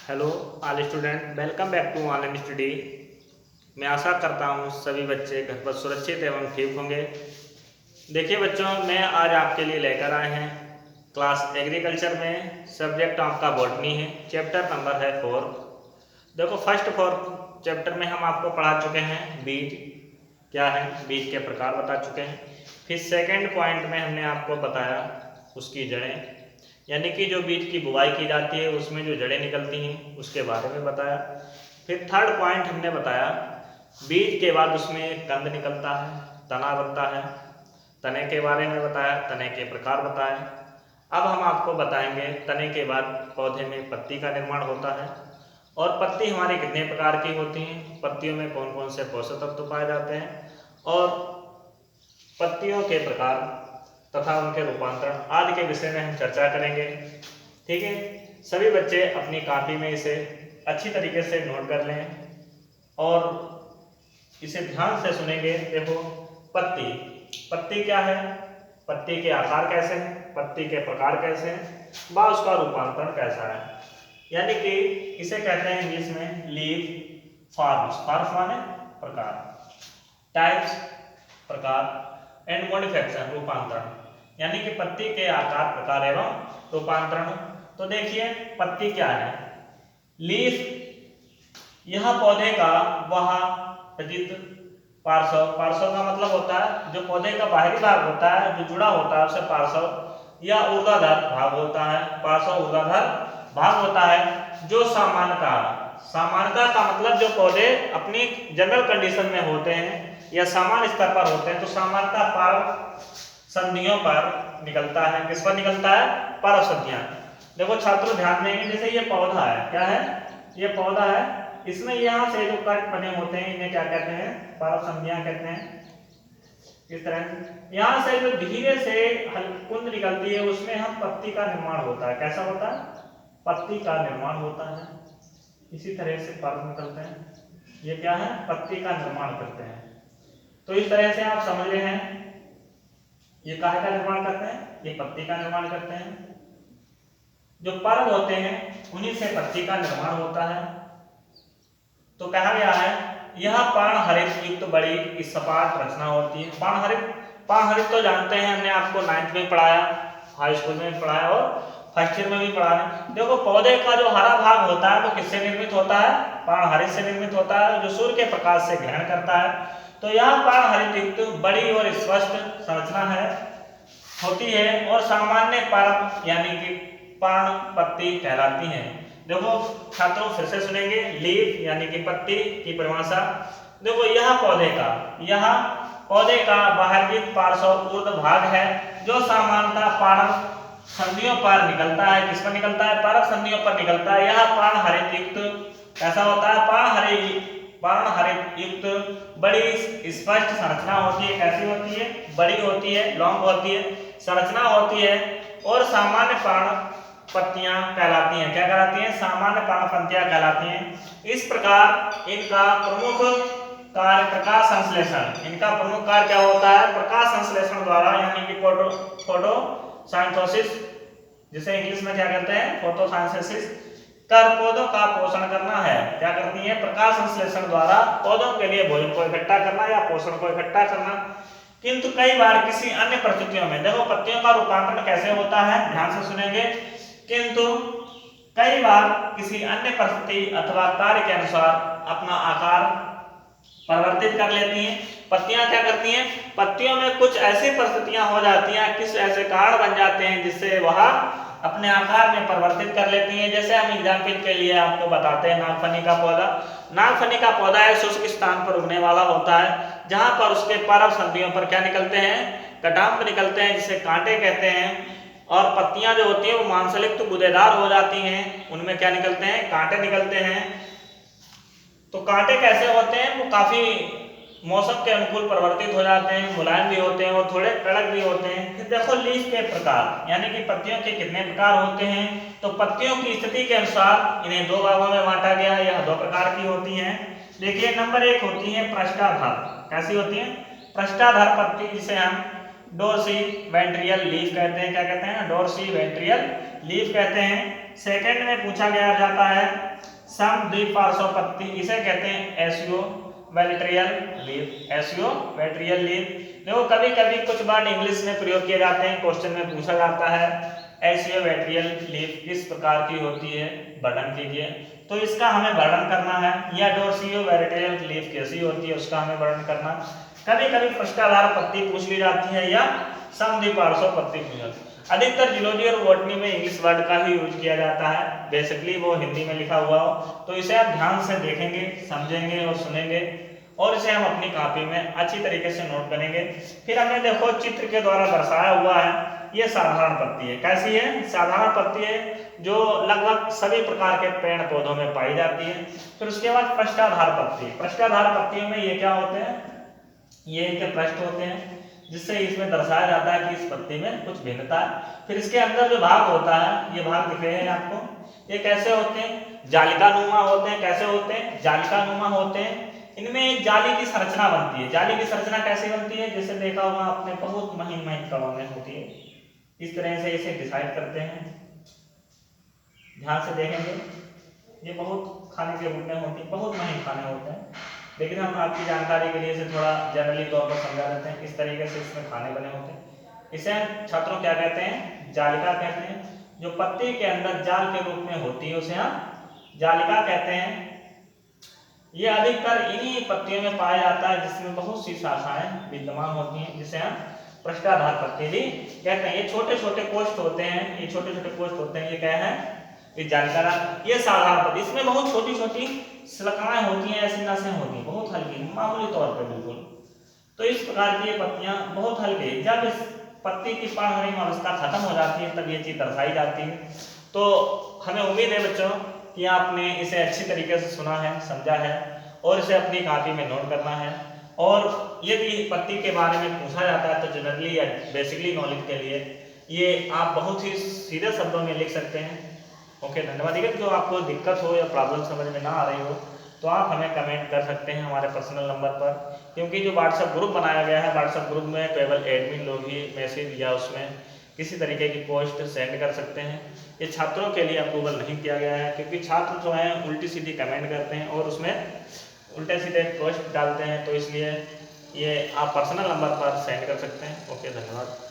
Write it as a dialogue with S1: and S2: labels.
S1: Hello all student, welcome back to online study. मैं आशा करता हूँ सभी बच्चे घर पर सुरक्षित एवं ठीक होंगे। देखिए बच्चों, मैं आज आपके लिए लेकर आए हैं क्लास एग्रीकल्चर में सब्जेक्ट आपका बॉटनी है, चैप्टर नंबर है 4। देखो फर्स्ट 4 चैप्टर में हम आपको पढ़ा चुके हैं बीज क्या है, बीज के प्रकार बता चुके हैं। फिर सेकेंड पॉइंट में हमने आपको बताया उसकी जड़ें, यानी कि जो बीज की बुवाई की जाती है उसमें जो जड़ें निकलती हैं उसके बारे में बताया। फिर थर्ड पॉइंट हमने बताया बीज के बाद उसमें कंद निकलता है, तना बनता है। तने के बारे में बताया, तने के प्रकार बताए। अब हम आपको बताएंगे तने के बाद पौधे में पत्ती का निर्माण होता है और पत्ती हमारी कितने प्रकार की होती हैं, पत्तियों में कौन कौन से पोषक तत्व पाए जाते हैं और पत्तियों के प्रकार तथा उनके रूपांतरण आदि के विषय में हम चर्चा करेंगे। ठीक है, सभी बच्चे अपनी कॉपी में इसे अच्छी तरीके से नोट कर लें और इसे ध्यान से सुनेंगे। देखो पत्ती, पत्ती क्या है, पत्ती के आकार कैसे हैं, पत्ती के प्रकार कैसे हैं, व उसका रूपांतरण कैसा है। यानी कि इसे कहते हैं इंग्लिश में लीफ फॉर्म्स। फॉर्म्स माने प्रकार, टाइप्स प्रकार, एंड मॉडिफिकेशन रूपांतरण, यानी कि पत्ती के आकार प्रकार एवं रूपांतरण। तो देखिए पत्ती क्या है। लीफ यह पौधे का वह प्रजित पार्श्व, पार्श्व का मतलब होता है जो पौधे का बाहरी भाग होता है जो जुड़ा होता है उसे पार्श्व या ऊर्ध्वाधर भाग होता है। पार्श्व ऊर्ध्वाधर भाग होता है जो सामान्यता, सामान्यता का मतलब जो पौधे अपनी जनरल कंडीशन में होते हैं या सामान्य स्तर पर होते हैं तो सामान्यता पार्व संधियों पर निकलता है। किस पर निकलता है? पार्व संधियां। देखो छात्रों ध्यान देंगे, जैसे ये पौधा है, क्या है, ये पौधा है, इसमें यहाँ से जो कट बने होते हैं इन्हें क्या कहते हैं? पार्व संधियां कहते हैं। इस तरह यहाँ से जो धीरे से कुंद निकलती है उसमें हम पत्ती का निर्माण होता है। कैसा होता है? पत्ती का निर्माण होता है। इसी तरह से पर्व निकलते हैं, ये क्या है? पत्ती का निर्माण करते हैं। तो इस तरह से आप समझ रहे हैं ये काहे का निर्माण करते हैं? ये पत्ती का निर्माण करते हैं। जो पर्व होते हैं उन्हीं से पत्ती का निर्माण होता है। तो कहा गया है यह पर्णहरित युक्त बड़ी सपाट रचना होती है। पर्णहरित, पर्णहरित तो जानते हैं, हमने आपको 9th में पढ़ाया, हाई स्कूल में पढ़ाया और फर्स्ट ईयर में भी पढ़ा है। देखो पौधे का जो हरा भाग होता है वो किससे निर्मित होता है? पर्णहरित से निर्मित होता है जो सूर्य के प्रकाश से ग्रहण करता है। तो यह पर्णहरित युक्त बड़ी और स्पष्ट संरचना है होती है और सामान्य पर्व यानी कि पर्ण पत्ती कहलाती हैं। देखो छात्रों फिर से सुनेंगे, लीफ यानी कि पत्ती की परिभाषा। देखो यह पौधे का बाह्यकृत पार्श्व ऊर्ध्व भाग है जो सामान्यतः पर्व संधियों पर निकलता है। किस पर निकलता है? पर्व संधियों पर निकलता है। यह पर्णहरित युक्त कैसा होता है? पर्णहरित युक्त बड़ी स्पष्ट संरचना होती है। कैसी होती है? बड़ी होती है, लॉन्ग होती है, संरचना होती है और सामान्य पर्ण पत्तियां कहलाती हैं। क्या कहलाती हैं? सामान्य पर्णपत्तियां कहलाती हैं। इस प्रकार इनका प्रमुख कार्य प्रकाश संश्लेषण, इनका प्रमुख कार्य क्या होता है? प्रकाश संश्लेषण द्वारा, यानी कि फोटोसिंथेसिस, जिसे इंग्लिश में क्या कहते हैं? फोटोसिंथेसिस कर पौधों का पोषण करना है। क्या करती है? प्रकाश संश्लेषण द्वारा पौधों के लिए भोजन को इकट्ठा करना या पोषण को इकट्ठा करना। किंतु कई बार किसी अन्य परिस्थितियों में, देखो पत्तियों का रूपांतरण कैसे होता है, ध्यान से सुनेंगे, किंतु कई बार किसी अन्य परिस्थिति अथवा कार्य के अनुसार अपना आकार परिवर्तित कर लेती हैं। पत्तियां क्या करती हैं? पत्तियों में कुछ ऐसी परिस्थितियां हो जाती हैं, किस ऐसे कारण बन जाते हैं जिससे वह अपने आकार में परिवर्तित कर लेती हैं। जैसे हम एग्जाम्पल के लिए आपको बताते हैं नागफनी का पौधा। नागफनी का पौधा है शुष्क स्थान पर उगने वाला होता है जहां पर उसके पर्व संधियों पर क्या निकलते हैं? कटाम्ब निकलते हैं जिसे कांटे कहते हैं। और पत्तियां जो होती हैं वो मांसलिक गूदेदार हो जाती हैं, उनमें क्या निकलते हैं? कांटे निकलते हैं। तो कांटे कैसे होते हैं? वो काफी मौसम के अनुकूल परिवर्तित हो जाते हैं, मुलायम भी होते हैं और थोड़े कड़क भी होते हैं। फिर देखो लीफ के प्रकार, यानी कि पत्तियों के कितने प्रकार होते हैं। तो पत्तियों की स्थिति के अनुसार इन्हें 2 भागों में बांटा गया है। यह 2 प्रकार की होती हैं। देखिए नंबर 1 होती है पृष्ठाधर। कैसी होती है? पृष्ठाधर पत्ती, जिसे हम डोर्सी वेंट्रियल लीफ कहते हैं। क्या कहते हैं? डोर्सी वेंट्रियल लीफ कहते हैं। सेकंड में पूछा गया जाता है समद्विपार्श्व पत्ती, इसे कहते हैं एसियो वेट्रियल लीफ। एसियो वेट्रियल लीफ। देखो कभी कभी कुछ वर्ड इंग्लिश में प्रयोग किए जाते हैं, क्वेश्चन में पूछा जाता है एसियो वेट्रियल लीफ किस प्रकार की होती है, वर्णन कीजिए। तो इसका हमें वर्णन करना है, या डोर्सियो वेट्रियल लीफ कैसी होती है उसका हमें वर्णन करना। कभी कभी पृष्ठाधार पत्ती पूछ ली जाती है या समद्विपार्श्व पत्ती पूछ जाती है। अधिकतर जियोलॉजी और बॉटनी में इंग्लिश वर्ड का ही यूज किया जाता है, बेसिकली वो हिंदी में लिखा हुआ हो, तो इसे आप ध्यान से देखेंगे, समझेंगे और सुनेंगे, और इसे हम अपनी कॉपी में अच्छी तरीके से नोट करेंगे। फिर हमने देखो चित्र के द्वारा दर्शाया हुआ है, ये साधारण पत्ती है। कैसी है? साधारण पत्ती है, जो लगभग सभी प्रकार के पेड़ पौधों में पाई जाती है। फिर उसके बाद पृष्ठाधार पत्ती। पृष्ठाधार पत्तियों में ये क्या होते हैं? ये इनके पृष्ठ होते हैं, जिससे इसमें दर्शाया जाता है कि इस पत्ती में कुछ भिन्नता है। फिर इसके अंदर जो भाग होता है, ये भाग दिख रहे हैं आपको, ये कैसे होते हैं? जालिका नुमा होते हैं। कैसे होते हैं? जालिका नुमा होते हैं। इनमें एक जाली की संरचना बनती है। जाली की संरचना कैसी बनती है? जैसे देखा होगा आपने, बहुत महीन महीन कणों में होती है। इस तरह से इसे डिसाइड करते हैं, ध्यान से देखेंगे। ये बहुत खाने के रूप में होती है, बहुत महीन खाने होते हैं, लेकिन हम आपकी जानकारी के लिए इसे थोड़ा जनरली तौर पर समझा देते हैं। इस तरीके से इसमें खाने बने होते हैं। इसे छात्रों क्या कहते हैं? जालिका कहते हैं। जो पत्ती के अंदर जाल के रूप में होती है उसे हम जालिका कहते हैं। ये अधिकतर इन्हीं पत्तियों में पाया जाता है जिसमें बहुत सी शाखाएं विद्यमान होती हैं, जिसे हम पृष्ठाधार पत्ती भी कहते हैं। ये छोटे छोटे कोष्ठ होते हैं, ये छोटे छोटे कोष्ठ होते हैं, ये क्या है? ये जालिका। ये साधारण पत्ती, इसमें बहुत छोटी छोटी शलाकाएं होती हैं, ऐसी नसें होती हैं, बहुत हल्की, मामूली तौर पे बिल्कुल। तो इस प्रकार की ये पत्तियां बहुत हल्की, जब इस पत्ती की पर्णहरित अवस्था खत्म हो जाती है तब ये चीज दर्शाई जाती है। तो हमें उम्मीद है बच्चों कि आपने इसे अच्छी तरीके से सुना है, समझा है, और इसे अपनी कॉपी में नोट करना है। और यदि पत्ती के बारे में पूछा जाता है तो जनरली या बेसिकली नॉलेज के लिए ये आप बहुत ही सीधे शब्दों में लिख सकते हैं। ओके, धन्यवाद। अगर जो आपको दिक्कत हो या प्रॉब्लम समझ में ना आ रही हो तो आप हमें कमेंट कर सकते हैं हमारे पर्सनल नंबर पर, क्योंकि जो व्हाट्सएप ग्रुप बनाया गया है, व्हाट्सएप ग्रुप में केवल एडमिन लोग ही मैसेज या उसमें किसी तरीके की पोस्ट सेंड कर सकते हैं। ये छात्रों के लिए अप्रूवल नहीं किया गया है, क्योंकि छात्र जो हैं उल्टी सीधी कमेंट करते हैं और उसमें उल्टे सीधे पोस्ट डालते हैं, तो इसलिए ये आप पर्सनल नंबर पर सेंड कर सकते हैं। ओके, धन्यवाद।